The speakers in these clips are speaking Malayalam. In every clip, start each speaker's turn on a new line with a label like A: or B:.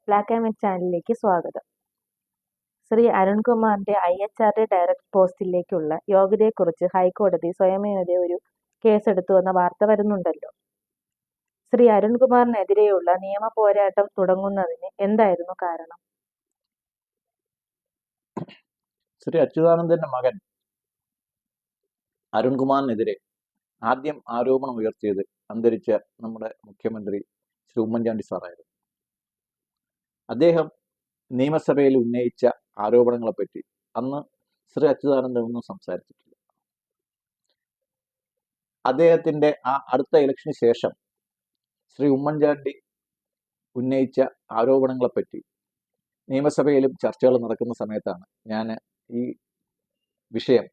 A: ബ്ലാക്ക് ആൻഡ് വൈറ്റ് ചാനലിലേക്ക് സ്വാഗതം. ശ്രീ അരുൺകുമാറിന്റെ IHRD ഡയറക്ടർ പോസ്റ്റിലേക്കുള്ള യോഗ്യതയെക്കുറിച്ച് ഹൈക്കോടതി സ്വയമേവ ഒരു കേസെടുത്തു എന്ന വാർത്ത വരുന്നുണ്ടല്ലോ. ശ്രീ അരുൺകുമാറിനെതിരെയുള്ള നിയമ പോരാട്ടം തുടങ്ങുന്നതിന് എന്തായിരുന്നു കാരണം?
B: ശ്രീ അച്യുതാനന്ദന്റെ മകൻ അരുൺകുമാറിനെതിരെ ആദ്യം ആരോപണം ഉയർത്തിയത് അന്തരിച്ച നമ്മുടെ മുഖ്യമന്ത്രി ശ്രീ ഉമ്മൻചാണ്ടി സാറായിരുന്നു. അദ്ദേഹം നിയമസഭയിൽ ഉന്നയിച്ച ആരോപണങ്ങളെപ്പറ്റി അന്ന് ശ്രീ അച്യുതാനന്ദൻ ഒന്നും സംസാരിച്ചിട്ടില്ല. അദ്ദേഹത്തിന്റെ ആ അടുത്ത ഇലക്ഷന് ശേഷം ശ്രീ ഉമ്മൻചാണ്ടി ഉന്നയിച്ച ആരോപണങ്ങളെപ്പറ്റി നിയമസഭയിലും ചർച്ചകൾ നടക്കുന്ന സമയത്താണ് ഞാൻ ഈ വിഷയം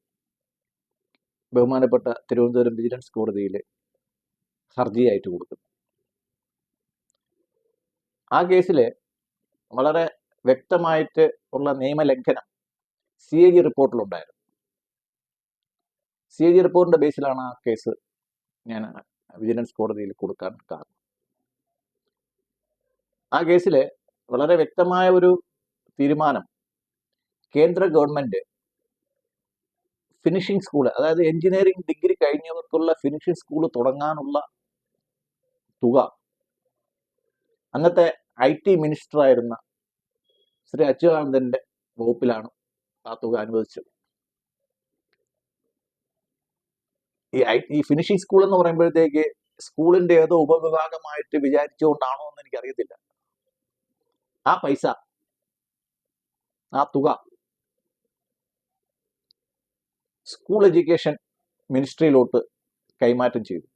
B: ബഹുമാനപ്പെട്ട തിരുവനന്തപുരം വിജിലൻസ് കോടതിയിൽ ഹർജിയായിട്ട് കൊടുക്കുന്നു. ആ കേസിൽ വളരെ വ്യക്തമായിട്ട് ഉള്ള നിയമലംഘനം CAG റിപ്പോർട്ടിലുണ്ടായിരുന്നു. CAG റിപ്പോർട്ടിന്റെ ബേസിലാണ് ആ കേസ് ഞാൻ വിജിലൻസ് കോടതിയിൽ കൊടുക്കാൻ കാരണം. ആ കേസിൽ വളരെ വ്യക്തമായ ഒരു തീരുമാനം കേന്ദ്ര ഗവൺമെന്റ് ഫിനിഷിംഗ് സ്കൂൾ, അതായത് എഞ്ചിനീയറിംഗ് ഡിഗ്രി കഴിഞ്ഞവർക്കുള്ള ഫിനിഷിംഗ് സ്കൂൾ തുടങ്ങാനുള്ള തുക അന്നത്തെ IT മിനിസ്റ്റർ ആയിരുന്ന ശ്രീ അച്യുതാനന്ദന്റെ വകുപ്പിലാണ് ആ തുക അനുവദിച്ചത്. ഈ ഫിനിഷിംഗ് സ്കൂൾ എന്ന് പറയുമ്പോഴത്തേക്ക് സ്കൂളിന്റെ ഏതോ ഉപവിഭാഗമായിട്ട് വിചാരിച്ചുകൊണ്ടാണോ എന്ന് എനിക്കറിയത്തില്ല. ആ പൈസ, ആ തുക സ്കൂൾ എഡ്യൂക്കേഷൻ മിനിസ്ട്രിയിലോട്ട് കൈമാറ്റം ചെയ്തു.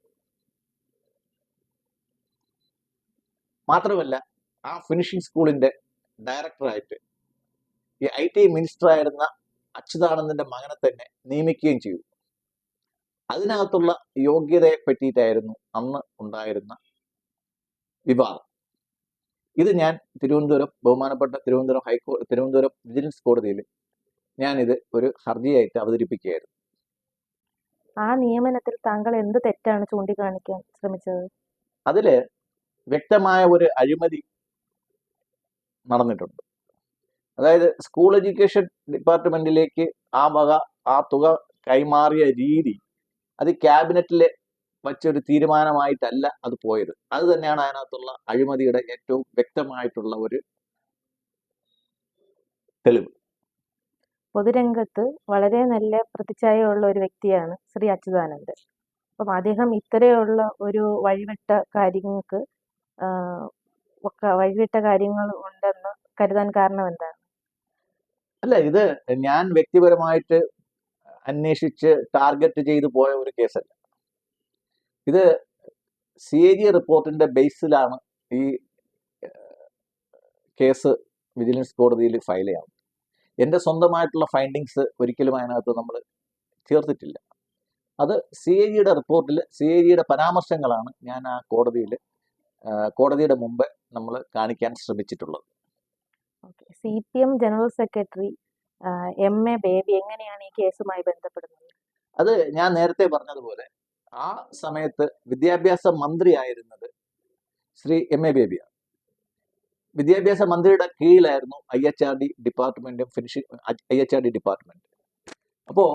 B: മാത്രമല്ല, ആ ഫിനിഷിംഗ് സ്കൂളിന്റെ ഡയറക്ടറായിട്ട് ഈ IT മിനിസ്റ്റർ ആയിരുന്ന അച്യുതാനന്ദന്റെ മകനെ തന്നെ നിയമിക്കുകയും ചെയ്തു. അതിനകത്തുള്ള യോഗ്യതയെ പറ്റിയിട്ടായിരുന്നു അന്ന് ഉണ്ടായിരുന്ന വിവാദം. ഇത് ഞാൻ ബഹുമാനപ്പെട്ട തിരുവനന്തപുരം വിജിലൻസ് കോടതിയിൽ ഞാനിത് ഒരു ഹർജിയായിട്ട് അവതരിപ്പിക്കുകയായിരുന്നു.
A: ആ നിയമനത്തിൽ താങ്കൾ എന്ത് തെറ്റാണ് ചൂണ്ടിക്കാണിക്കാൻ ശ്രമിച്ചത്?
B: അതില് വ്യക്തമായ ഒരു അഴിമതി നടന്നിട്ടുണ്ട്. അതായത് സ്കൂൾ എഡ്യൂക്കേഷൻ ഡിപ്പാർട്ട്മെന്റിലേക്ക് ആ തുക കൈമാറിയ രീതി അത് ക്യാബിനറ്റിലെ വച്ചൊരു തീരുമാനമായിട്ടല്ല അത് പോയത്. അത് തന്നെയാണ് അതിനകത്തുള്ള അഴിമതിയുടെ ഏറ്റവും വ്യക്തമായിട്ടുള്ള ഒരു തെളിവ്.
A: പൊതുരംഗത്ത് വളരെ നല്ല പ്രതിച്ഛായയുള്ള ഒരു വ്യക്തിയാണ് ശ്രീ അച്യുതാനന്ദൻ. അപ്പം അദ്ദേഹം ഇത്തരമുള്ള ഒരു വഴിവിട്ട കാര്യങ്ങൾ ഉണ്ടെന്ന് കരുതാൻ കാരണം എന്താണ്?
B: അല്ല, ഇത് ഞാൻ വ്യക്തിപരമായിട്ട് അന്വേഷിച്ച് ടാർഗറ്റ് ചെയ്തു പോയ ഒരു കേസല്ല. ഇത് CAG റിപ്പോർട്ടിന്റെ ബേസിലാണ് ഈ കേസ് വിജിലൻസ് കോടതിയിൽ ഫയൽ ചെയ്യാവുന്നത്. എൻ്റെ സ്വന്തമായിട്ടുള്ള ഫൈൻഡിങ്സ് ഒരിക്കലും അതിനകത്ത് നമ്മൾ ചേർത്തിട്ടില്ല. അത് CAGയുടെ റിപ്പോർട്ടിൽ CAGയുടെ പരാമർശങ്ങളാണ് ഞാൻ ആ കോടതിയുടെ മുമ്പ് നമ്മൾ കാണിക്കാൻ ശ്രമിച്ചിട്ടുള്ളത്.
A: CPM general secretary MA baby എങ്ങനെയാണ് ഈ കേസുമായി ബന്ധപ്പെടുന്നത്?
B: അത് ഞാൻ നേരത്തെ പറഞ്ഞതുപോലെ ആ സമയത്ത് വിദ്യാഭ്യാസ മന്ത്രിയായിരുന്നത് ശ്രീ MA ബേബിയാണ്. വിദ്യാഭ്യാസ മന്ത്രിയുടെ കീഴിലായിരുന്നു IHRD ഡിപ്പാർട്ട്മെന്റും IHRD ഡിപ്പാർട്ട്മെന്റ്. അപ്പോ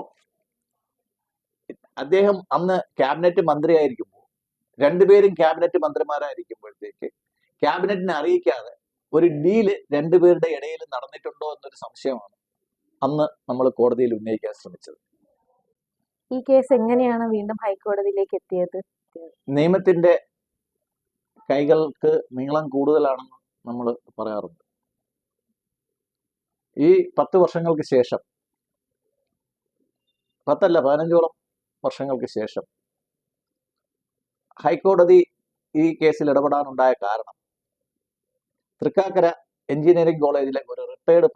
B: അദ്ദേഹം അന്ന് ക്യാബിനറ്റ് മന്ത്രിയായിരിക്കുമ്പോൾ, രണ്ടുപേരും ക്യാബിനറ്റ് മന്ത്രിമാരായിരിക്കുമ്പോഴത്തേക്ക് ക്യാബിനറ്റിനെ അറിയിക്കാതെ ഒരു ഡീല് രണ്ടുപേരുടെ ഇടയിൽ നടന്നിട്ടുണ്ടോ എന്നൊരു സംശയമാണ് അന്ന് നമ്മൾ കോടതിയിൽ ഉന്നയിക്കാൻ ശ്രമിച്ചത്.
A: ഈ കേസ് എങ്ങനെയാണ് വീണ്ടും ഹൈക്കോടതിയിലേക്ക് എത്തിയത്?
B: നിയമത്തിന്റെ കൈകൾക്ക് നീളം കൂടുതലാണെന്ന് നമ്മൾ പറയാറുണ്ട്. ഈ 10 വർഷങ്ങൾക്ക് ശേഷം, 15 വർഷങ്ങൾക്ക് ശേഷം ഹൈക്കോടതി ഈ കേസിൽ ഇടപെടാനുണ്ടായ കാരണം തൃക്കാക്കര എഞ്ചിനീയറിംഗ് കോളേജിലെ ഒരു റിട്ടയർഡ്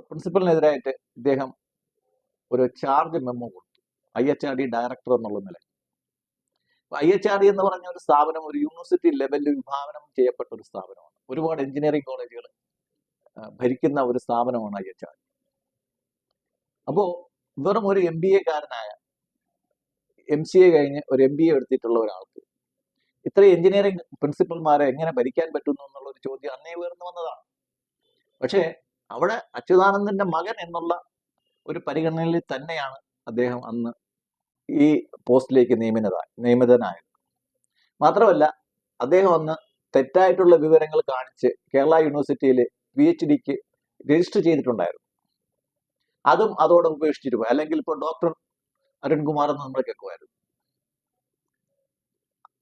B: പ്രിൻസിപ്പലിനെതിരായിട്ട് ഇദ്ദേഹം ഒരു ചാർജ് മെമ്മോ കൊടുത്തു, IHRD ഡയറക്ടർ എന്നുള്ള നില. IHRD എന്ന് പറഞ്ഞ ഒരു സ്ഥാപനം ഒരു യൂണിവേഴ്സിറ്റി ലെവലിൽ വിഭാവനം ചെയ്യപ്പെട്ട ഒരു സ്ഥാപനമാണ്. ഒരുപാട് എഞ്ചിനീയറിംഗ് കോളേജുകൾ ഭരിക്കുന്ന ഒരു സ്ഥാപനമാണ് IHRD. അപ്പോൾ വെറും ഒരു MBA കാരനായ, MCA കഴിഞ്ഞ് ഒരു MBA എടുത്തിട്ടുള്ള ഒരാൾക്ക് ഇത്രയും എഞ്ചിനീയറിംഗ് പ്രിൻസിപ്പൽമാരെ എങ്ങനെ ഭരിക്കാൻ പറ്റുന്നു എന്നുള്ള ഒരു ചോദ്യം അന്നേ ഉയർന്നു വന്നതാണ്. പക്ഷേ അവിടെ അച്യുതാനന്ദന്റെ മകൻ എന്നുള്ള ഒരു പരിഗണനയിൽ തന്നെയാണ് അദ്ദേഹം അന്ന് ഈ പോസ്റ്റിലേക്ക് നിയമിതനായത്. മാത്രമല്ല അദ്ദേഹം അന്ന് തെറ്റായിട്ടുള്ള വിവരങ്ങൾ കാണിച്ച് കേരള യൂണിവേഴ്സിറ്റിയിൽ PhDക്ക് രജിസ്റ്റർ ചെയ്തിട്ടുണ്ടായിരുന്നു. അതും അതോടെ ഉപേക്ഷിച്ചിട്ട് പോയി. അല്ലെങ്കിൽ ഇപ്പോൾ ഡോക്ടർ അരുൺകുമാർ എന്ന് നമ്മൾ കേൾക്കുമായിരുന്നു.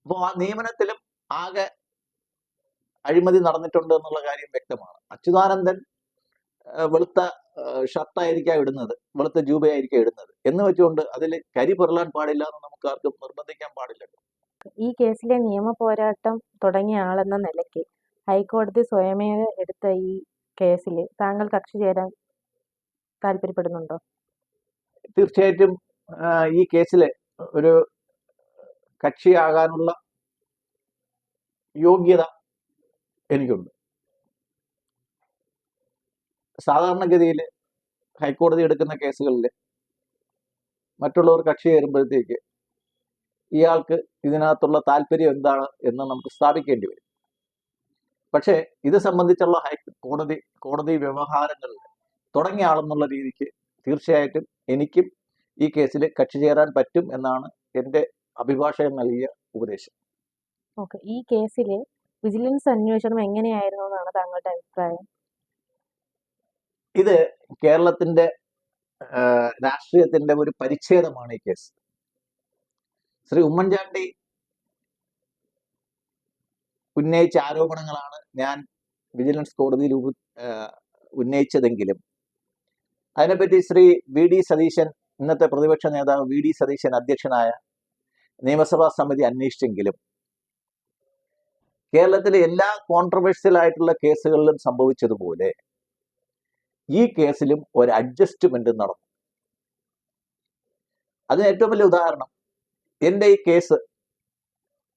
B: അപ്പോൾ ആ നിയമനത്തിലും ആകെ അഴിമതി നടന്നിട്ടുണ്ട് എന്നുള്ള കാര്യം വ്യക്തമാണ്. അച്യുതാനന്ദൻ വെളുത്ത ഷർട്ടായിരിക്കാം ഇടുന്നത്, വെളുത്ത ജൂബയായിരിക്കാം ഇടുന്നത് എന്ന് വെച്ചുകൊണ്ട് അതിൽ കരി പുരളാൻ പാടില്ല എന്ന് നമുക്ക് ആർക്കും നിർബന്ധിക്കാൻ പാടില്ലല്ലോ.
A: ഈ കേസിലെ നിയമ പോരാട്ടം തുടങ്ങിയ ആളെന്ന നിലയ്ക്ക് ഹൈക്കോടതി സ്വയമേവ എടുത്ത ഈ കേസിൽ താങ്കൾ കക്ഷി ചേരാൻ താല്പര്യപ്പെടുന്നുണ്ടോ?
B: തീർച്ചയായിട്ടും ഈ കേസിൽ ഒരു കക്ഷിയാകാനുള്ള യോഗ്യത എനിക്കുണ്ട്. സാധാരണഗതിയിൽ ഹൈക്കോടതി എടുക്കുന്ന കേസുകളിൽ മറ്റുള്ളവർ കക്ഷി ചേരുമ്പോഴത്തേക്ക് ഇയാൾക്ക് ഇതിനകത്തുള്ള താല്പര്യം എന്താണ് എന്ന് നമുക്ക് സ്ഥാപിക്കേണ്ടി വരും. പക്ഷേ ഇത് സംബന്ധിച്ചുള്ള കോടതി വ്യവഹാരങ്ങളിൽ തുടങ്ങിയ ആളെന്നുള്ള രീതിക്ക് തീർച്ചയായിട്ടും എനിക്കും ഈ കേസിൽ കക്ഷി ചേരാൻ പറ്റും എന്നാണ് എൻ്റെ അഭിഭാഷകൻ നൽകിയ ഉപദേശം.
A: ഓക്കെ, ഈ കേസിൽ വിജിലൻസ് അന്വേഷണം എങ്ങനെയായിരുന്നു എന്നാണ് താങ്കളുടെ അഭിപ്രായം?
B: ഇത് കേരളത്തിന്റെ രാഷ്ട്രീയത്തിന്റെ ഒരു പരിച്ഛേദമാണ് ഈ കേസ്. ശ്രീ ഉമ്മൻചാണ്ടി ഉന്നയിച്ച ആരോപണങ്ങളാണ് ഞാൻ വിജിലൻസ് കോടതിയിൽ ഉന്നയിച്ചതെങ്കിലും അതിനെപ്പറ്റി ശ്രീ VD സതീശൻ, ഇന്നത്തെ പ്രതിപക്ഷ നേതാവ് VD സതീശൻ അധ്യക്ഷനായ നിയമസഭാ സമിതി അന്വേഷിച്ചെങ്കിലും കേരളത്തിലെ എല്ലാ കോൺട്രവേഴ്സ്യൽ ആയിട്ടുള്ള കേസുകളിലും സംഭവിച്ചതുപോലെ ഈ കേസിലും ഒരു അഡ്ജസ്റ്റ്മെന്റ് നടന്നു. അതിന് ഏറ്റവും വലിയ ഉദാഹരണം, എൻ്റെ ഈ കേസ്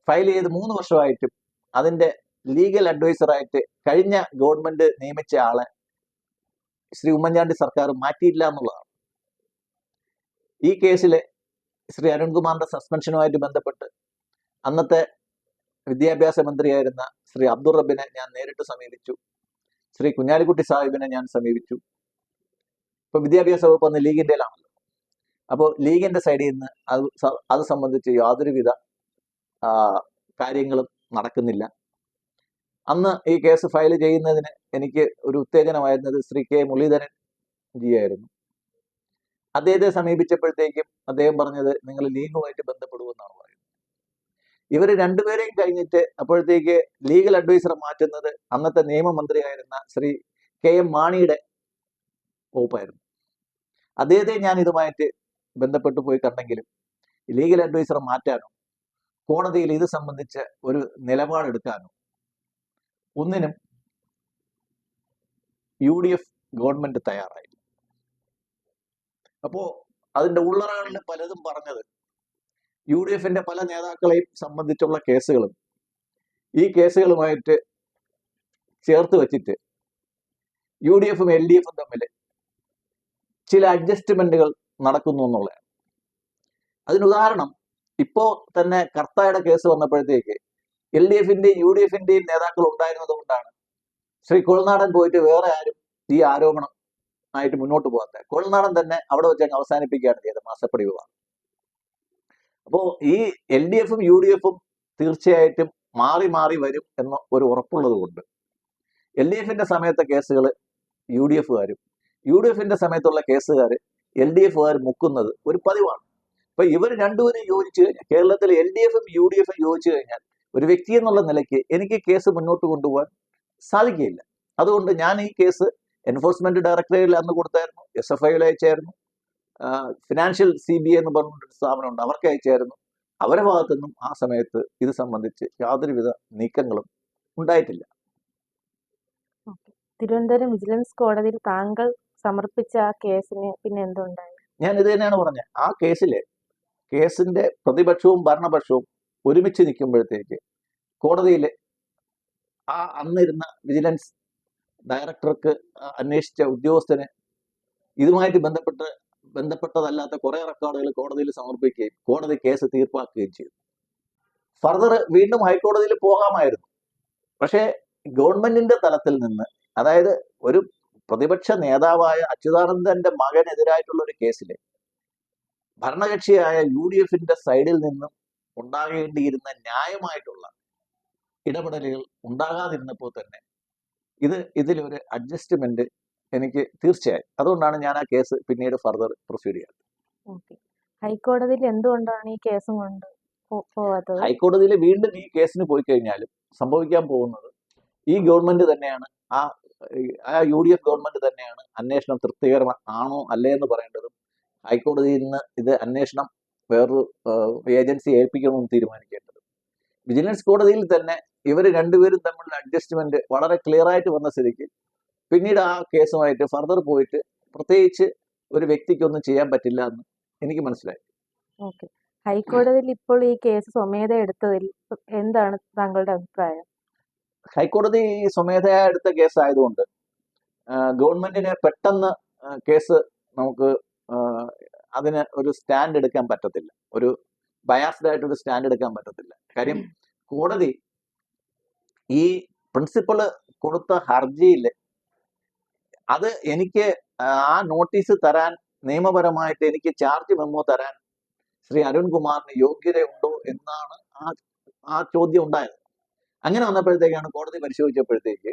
B: ഫയൽ ചെയ്ത് 3 വർഷമായിട്ടും അതിൻ്റെ ലീഗൽ അഡ്വൈസറായിട്ട് കഴിഞ്ഞ ഗവൺമെന്റ് നിയമിച്ച ആളെ ശ്രീ ഉമ്മൻചാണ്ടി സർക്കാർ മാറ്റിയില്ല എന്നുള്ളതാണ്. ഈ കേസിലെ ശ്രീ അരുൺകുമാറിന്റെ സസ്പെൻഷനുമായിട്ട് ബന്ധപ്പെട്ട് അന്നത്തെ വിദ്യാഭ്യാസ മന്ത്രിയായിരുന്ന ശ്രീ അബ്ദുൾ റബ്ബിനെ ഞാൻ നേരിട്ട് സമീപിച്ചു. ശ്രീ കുഞ്ഞാലിക്കുട്ടി സാഹിബിനെ ഞാൻ സമീപിച്ചു. ഇപ്പൊ വിദ്യാഭ്യാസ വകുപ്പ് അന്ന് ലീഗിൻ്റെയിലാണല്ലോ. അപ്പോൾ ലീഗിന്റെ സൈഡിൽ നിന്ന് അത് സംബന്ധിച്ച് യാതൊരുവിധ കാര്യങ്ങളും നടക്കുന്നില്ല. അന്ന് ഈ കേസ് ഫയൽ ചെയ്യുന്നതിന് എനിക്ക് ഒരു ഉത്തേജനമായിരുന്നത് ശ്രീ K മുരളീധരൻ ജി ആയിരുന്നു. അദ്ദേഹത്തെ സമീപിച്ചപ്പോഴത്തേക്കും അദ്ദേഹം പറഞ്ഞത് നിങ്ങൾ ലീഗുമായിട്ട് ബന്ധപ്പെടുമെന്നാണ് പറയുന്നത്. ഇവർ രണ്ടുപേരെയും കഴിഞ്ഞിട്ട് അപ്പോഴത്തേക്ക് ലീഗൽ അഡ്വൈസറെ മാറ്റുന്നത് അന്നത്തെ നിയമമന്ത്രിയായിരുന്ന ശ്രീ KM മാണിയുടെ വകുപ്പായിരുന്നു. അദ്ദേഹത്തെ ഞാൻ ഇതുമായിട്ട് ബന്ധപ്പെട്ടു പോയി കണ്ടെങ്കിലും ലീഗൽ അഡ്വൈസറെ മാറ്റാനോ കോടതിയിൽ ഇത് സംബന്ധിച്ച് ഒരു നിലപാടെടുക്കാനോ ഒന്നിനും UDF ഗവൺമെന്റ് തയ്യാറായില്ല. അപ്പോ അതിന്റെ ഉള്ളറകളിൽ പലതും പറഞ്ഞത് UDFന്റെ പല നേതാക്കളെയും സംബന്ധിച്ചുള്ള കേസുകളും ഈ കേസുകളുമായിട്ട് ചേർത്ത് വെച്ചിട്ട് UDFും LDFും തമ്മിൽ ചില അഡ്ജസ്റ്റ്മെന്റുകൾ നടക്കുന്നു എന്നുള്ളതാണ്. അതിനുദാഹരണം, ഇപ്പോ തന്നെ കർത്തായുടെ കേസ് വന്നപ്പോഴത്തേക്ക് LDFന്റെയും UDFന്റെയും നേതാക്കൾ ഉണ്ടായിരുന്നത് കൊണ്ടാണ് ശ്രീ കുഴൽനാടൻ പോയിട്ട് വേറെ ആരും ഈ ആരോപണം ആയിട്ട് മുന്നോട്ട് പോകാത്ത. കുഴൽനാടൻ തന്നെ അവിടെ വെച്ച് അവസാനിപ്പിക്കുകയാണ് ചെയ്തത് മാസപ്പടി വിവാദം. അപ്പോൾ ഈ LDFും UDFും തീർച്ചയായിട്ടും മാറി മാറി വരും എന്ന ഒരു ഉറപ്പുള്ളത് കൊണ്ട് LDFന്റെ സമയത്തെ കേസുകൾ UDFുകാരും UDFന്റെ സമയത്തുള്ള കേസുകാർ LDFുകാർ മുക്കുന്നത് ഒരു പതിവാണ്. അപ്പൊ ഇവർ രണ്ടുപേരും യോജിച്ചു കഴിഞ്ഞാൽ, കേരളത്തിലെ LDFും UDFും യോജിച്ചു കഴിഞ്ഞാൽ ഒരു വ്യക്തി എന്നുള്ള നിലയ്ക്ക് എനിക്ക് കേസ് മുന്നോട്ട് കൊണ്ടുപോകാൻ സാധിക്കുകയില്ല. അതുകൊണ്ട് ഞാൻ ഈ കേസ് എൻഫോഴ്സ്മെന്റ് ഡയറക്ടറേറ്റിൽ അന്ന് കൊടുത്തായിരുന്നു, SFIയിൽ അയച്ചായിരുന്നു, ഫിനാൻഷ്യൽ CBI എന്ന് പറഞ്ഞൊരു സ്ഥാപനമുണ്ട്, അവർക്ക് അയച്ചായിരുന്നു. അവരുടെ ഭാഗത്തുനിന്നും ആ സമയത്ത് ഇത് സംബന്ധിച്ച് യാതൊരുവിധ നീക്കങ്ങളും ഉണ്ടായിട്ടില്ല.
A: തിരുവനന്തപുരം വിജിലൻസ് കോടതിയിൽ താങ്കൾ സമർപ്പിച്ച ആ കേസിന് പിന്നെ എന്തുണ്ടായി? ഞാൻ
B: ഇത് തന്നെയാണ് പറഞ്ഞത്. ആ കേസിന്റെ പ്രതിപക്ഷവും ഭരണപക്ഷവും ഒരുമിച്ച് നിൽക്കുമ്പോഴത്തേക്ക് കോടതിയിൽ ആ അന്നിരുന്ന വിജിലൻസ് ഡയറക്ടർക്ക് അന്വേഷിച്ച ഉദ്യോഗസ്ഥന് ഇതുമായിട്ട് ബന്ധപ്പെട്ടതല്ലാത്ത കുറെ റെക്കോർഡുകൾ കോടതിയിൽ സമർപ്പിക്കുകയും കോടതി കേസ് തീർപ്പാക്കുകയും ചെയ്തു. ഫർദർ വീണ്ടും ഹൈക്കോടതിയിൽ പോകാമായിരുന്നു. പക്ഷേ ഗവൺമെന്റിന്റെ തലത്തിൽ നിന്ന്, അതായത് ഒരു പ്രതിപക്ഷ നേതാവായ അച്യുതാനന്ദന്റെ മകനെതിരായിട്ടുള്ള ഒരു കേസിൽ ഭരണകക്ഷിയായ UDF-ന്റെ സൈഡിൽ നിന്നും ഉണ്ടാകേണ്ടിയിരുന്ന ന്യായമായിട്ടുള്ള ഇടപെടലുകൾ ഉണ്ടാകാതിരുന്നപ്പോൾ തന്നെ ഇതിലൊരു അഡ്ജസ്റ്റ്മെന്റ് എനിക്ക് തീർച്ചയായും, അതുകൊണ്ടാണ് ഞാൻ ആ കേസ് പിന്നീട് ഫർദർ പ്രൊസീഡ് ചെയ്യാറ്.
A: ഹൈക്കോടതിയിൽ എന്തുകൊണ്ടാണ് ഈ കേസും കൊണ്ട് പോവാത്തത്?
B: ഹൈക്കോടതിയിൽ വീണ്ടും ഈ കേസിന് പോയി കഴിഞ്ഞാലും സംഭവിക്കാൻ പോകുന്നത് ഈ ഗവൺമെന്റ് തന്നെയാണ്, ആ UDF ഗവൺമെന്റ് തന്നെയാണ് അന്വേഷണം തൃപ്തികരമാണോ അല്ലേ എന്ന് പറയേണ്ടതും ഹൈക്കോടതിയിൽ നിന്ന് ഇത് അന്വേഷണം വേറൊരു ഏജൻസി ഏൽപ്പിക്കണമെന്ന് തീരുമാനിക്കേണ്ടത്. വിജിലൻസ് കോടതിയിൽ തന്നെ ഇവർ രണ്ടുപേരും തമ്മിലുള്ള അഡ്ജസ്റ്റ്മെന്റ് വളരെ ക്ലിയർ ആയിട്ട് വന്ന സ്ഥിതിക്ക് പിന്നീട് ആ കേസുമായിട്ട് ഫർദർ പോയിട്ട് പ്രത്യേകിച്ച് ഒരു വ്യക്തിക്കൊന്നും ചെയ്യാൻ പറ്റില്ല എന്ന് എനിക്ക് മനസ്സിലായി.
A: ഹൈക്കോടതിയിൽ ഇപ്പോൾ ഈ കേസ് സ്വമേധ എടുത്തതിൽ എന്താണ് താങ്കളുടെ അഭിപ്രായം?
B: ഹൈക്കോടതി സ്വമേധയാ എടുത്ത കേസ് ആയതുകൊണ്ട് ഗവൺമെന്റിന് പെട്ടെന്ന് കേസ് നമുക്ക് അതിന് ഒരു സ്റ്റാൻഡ് എടുക്കാൻ പറ്റത്തില്ല, ഒരു ബയാസ്ഡ് ആയിട്ടൊരു സ്റ്റാൻഡ് എടുക്കാൻ പറ്റത്തില്ല. കാര്യം കോടതി ഈ പ്രിൻസിപ്പള് കൊടുത്ത ഹർജിയിൽ അത് എനിക്ക് ആ നോട്ടീസ് തരാൻ നിയമപരമായിട്ട് എനിക്ക് ചാർജ് മെമ്മോ തരാൻ ശ്രീ അരുൺകുമാറിന് യോഗ്യതയുണ്ടോ എന്നാണ് ആ ചോദ്യം ഉണ്ടായത്. അങ്ങനെ വന്നപ്പോഴത്തേക്കാണ് കോടതി പരിശോധിച്ചപ്പോഴത്തേക്ക്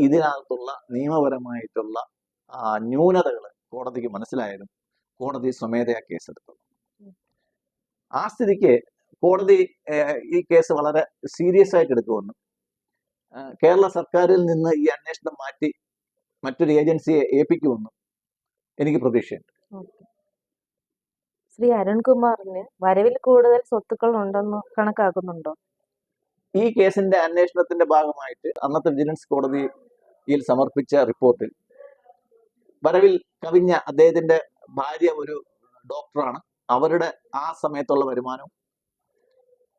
B: ഇതിനകത്തുള്ള നിയമപരമായിട്ടുള്ള ന്യൂനതകൾ കോടതിക്ക് മനസ്സിലായാലും കോടതി സ്വമേധയാ കേസെടുത്തു. ആ സ്ഥിതിക്ക് കോടതി ഈ കേസ് വളരെ സീരിയസ് ആയിട്ട് എടുക്കുമെന്നും കേരള സർക്കാരിൽ നിന്ന് ഈ അന്വേഷണം മാറ്റി മറ്റൊരു ഏജൻസിയെ ഏൽപ്പിക്കുമെന്നും എനിക്ക് പ്രതീക്ഷയുണ്ട്.
A: ശ്രീ അരുൺകുമാറിന് വരവിൽ കൂടുതൽ സ്വത്തുക്കൾ ഉണ്ടെന്ന് കണക്കാക്കുന്നുണ്ടോ?
B: ഈ കേസിന്റെ അന്വേഷണത്തിന്റെ ഭാഗമായിട്ട് അന്നത്തെ വിജിലൻസ് കോടതിയിൽ സമർപ്പിച്ച റിപ്പോർട്ടിൽ വരവിൽ കവിഞ്ഞ അദ്ദേഹത്തിന്റെ ഭാര്യ ഒരു ഡോക്ടറാണ്, അവരുടെ ആ സമയത്തുള്ള വരുമാനവും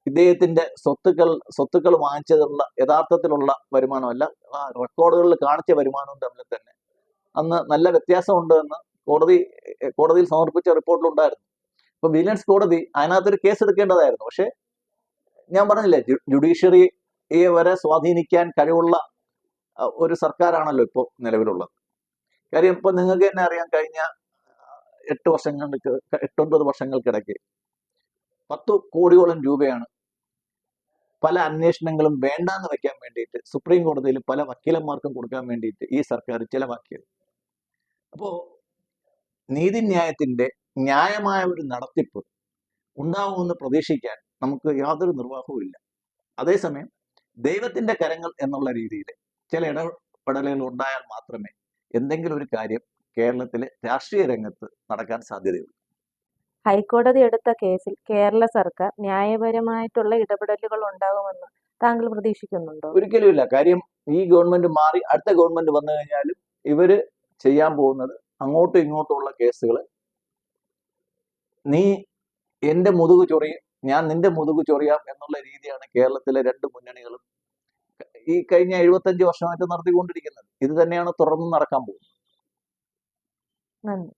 B: ഇദ്ദേഹത്തിന്റെ സ്വത്തുക്കൾ വാങ്ങിച്ചതുള്ള യഥാർത്ഥത്തിലുള്ള വരുമാനമല്ല, റെക്കോർഡുകളിൽ കാണിച്ച വരുമാനവും തമ്മിൽ തന്നെ അന്ന് നല്ല വ്യത്യാസമുണ്ട് എന്ന് കോടതിയിൽ സമർപ്പിച്ച റിപ്പോർട്ടിലുണ്ടായിരുന്നു. അപ്പൊ വിജിലൻസ് കോടതി അതിനകത്തൊരു കേസ് എടുക്കേണ്ടതായിരുന്നു. പക്ഷെ ഞാൻ പറഞ്ഞില്ലേ, ജുഡീഷ്യറിയെ വരെ സ്വാധീനിക്കാൻ കഴിവുള്ള ഒരു സർക്കാരാണല്ലോ ഇപ്പോൾ നിലവിലുള്ളത്. കാര്യം ഇപ്പൊ നിങ്ങൾക്ക് തന്നെ അറിയാം, കഴിഞ്ഞ 8-9 വർഷങ്ങൾക്കിടയ്ക്ക് 10 കോടിയോളം രൂപയാണ് പല അന്വേഷണങ്ങളും വേണ്ടാന്ന് വെക്കാൻ വേണ്ടിയിട്ട് സുപ്രീം കോടതിയിൽ പല വക്കീലന്മാർക്കും കൊടുക്കാൻ വേണ്ടിയിട്ട് ഈ സർക്കാർ ചിലവാക്കിയത്. അപ്പോ നീതിന്യായത്തിന്റെ ന്യായമായ ഒരു നടത്തിപ്പ് ഉണ്ടാവുമെന്ന് പ്രതീക്ഷിക്കാൻ നമുക്ക് യാതൊരു നിർവാഹവും ഇല്ല. അതേസമയം ദൈവത്തിന്റെ കരങ്ങൾ എന്നുള്ള രീതിയിൽ ചില ഇടപെടലുകൾ ഉണ്ടായാൽ മാത്രമേ എന്തെങ്കിലും ഒരു കാര്യം കേരളത്തിലെ രാഷ്ട്രീയ രംഗത്ത് നടക്കാൻ സാധ്യതയുള്ളൂ.
A: ഹൈക്കോടതി എടുത്ത കേസിൽ കേരള സർക്കാർ ന്യായപരമായിട്ടുള്ള ഇടപെടലുകൾ ഉണ്ടാകുമെന്ന് താങ്കൾ പ്രതീക്ഷിക്കുന്നുണ്ടോ?
B: ഒരിക്കലുമില്ല. കാര്യം ഈ ഗവൺമെന്റ് മാറി അടുത്ത ഗവൺമെന്റ് വന്നു കഴിഞ്ഞാലും ഇവര് ചെയ്യാൻ പോകുന്നത് അങ്ങോട്ടും ഇങ്ങോട്ടുമുള്ള കേസുകൾ, നീ എന്റെ മുതുകു ചൊറിയും ഞാൻ നിന്റെ മുതുകു ചൊറിയാം എന്നുള്ള രീതിയാണ് കേരളത്തിലെ രണ്ട് മുന്നണികളും ഈ കഴിഞ്ഞ 75 വർഷമായിട്ട് നടത്തിക്കൊണ്ടിരിക്കുന്നത്. ഇത് തന്നെയാണ് തുടർന്ന് നടക്കാൻ പോകുന്നത്.
A: നന്ദി.